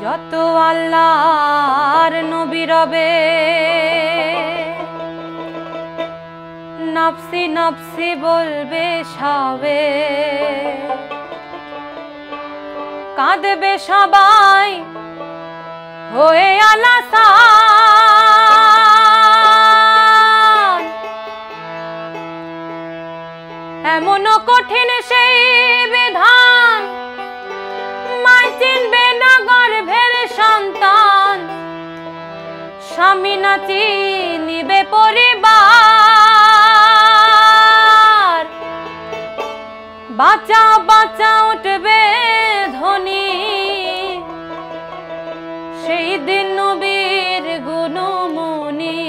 যত আল্লাহর নবী রবে নফসি নফসি বলবে সবে, কাঁদবে সবাই হয়ে আলাসান। এমন কঠিন সেই বিধান মাই চিনবে না গর্ভের সন্তান, স্বামী না চিনিবে পরিবার। বাঁচাও বাঁচাও উঠবে ধ্বনি, সেই দিন নবীর গুণমণি।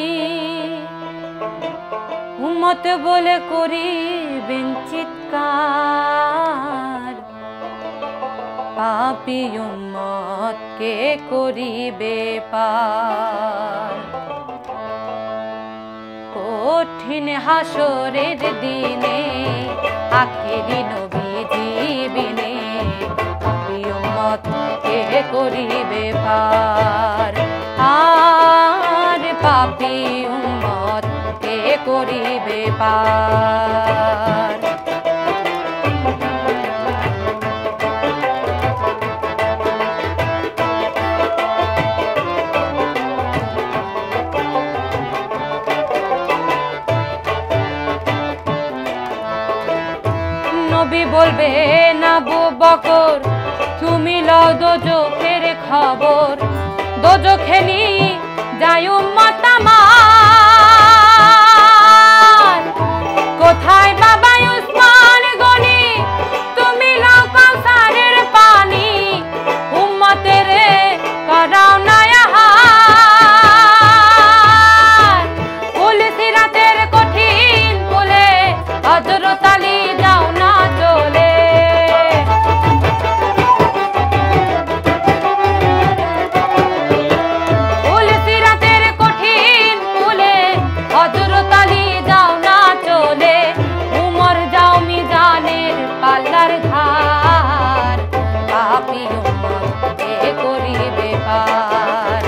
উম্মত বলে করিবেন চিৎকার, পাপী উম্মত কে করিবে পার। কঠিন হাসরের দিনে আখেরি নবীজি বিনে, পাপী উম্মত কে করিবে পার। আর পাপী উম্মত কে করিবে পার। নবী বলবে না আবু বকর, তুমি লও দোজখের খবর। দোজখে নি যায় উম্মত আমার, কোথায় বাবা উসমান গনি, তুমি লও কাউসারের পানি। উম্মতের করাও না আহার, কুল সিরাতের কঠিন কুলে হযরত আলী যাও না চলে। কুল সিরাতের কঠিন কুলে হযরত আলী যাও না চলে। উমর যাও মিজানের পাল্লার ধার, পাপী উম্মত কে করিবে পার।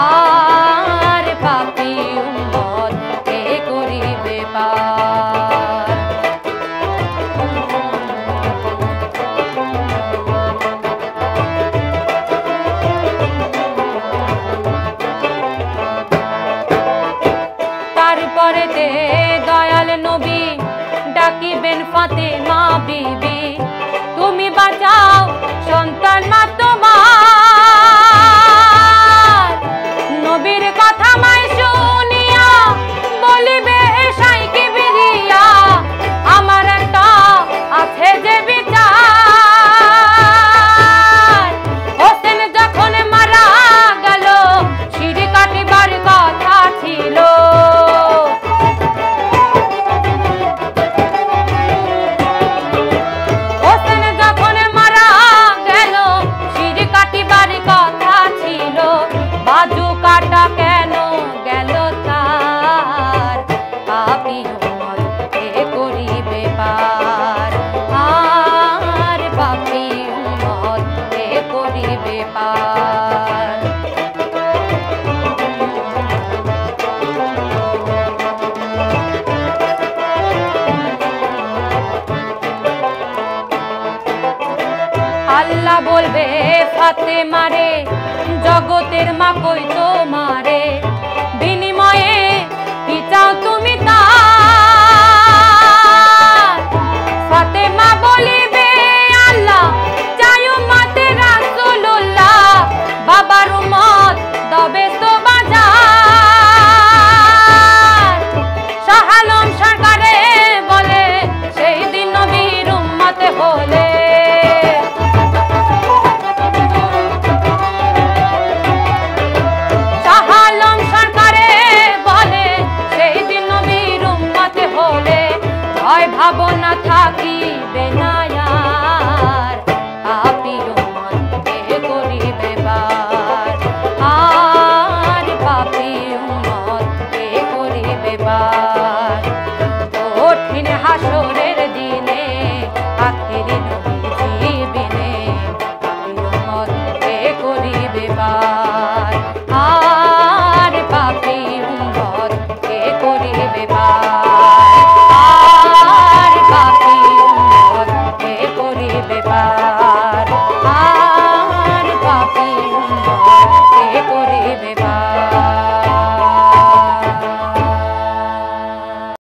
আর পাপী উম্মত কে করিবে পার। তারপরেতে দয়াল নবী ডাকিবেন ফাতেমা বিবি, তুমি বাঁচাও সন্তান মা তোমার। নবীর কথা মাই শুনিয়া বলিবে শাইখি বিরিয়া, আমার একটা আছে যে বিচার। হোসেন যখন মারা গেল সিঁড়ি কাটিবার কথা ছিল, হোসেন যখন মারা গেল সিঁড়ি কাটিবার কথা ছিল। বাজু কাটা কেন গেল তার, পাপী উম্মত কে করিবে পার। আর পাপী উম্মত কে করিবে পার। আল্লাহ বলবে ফাতেমারে, জগতের মা কই তোমারে, বিনিময়ে কি চাও তুমি তার।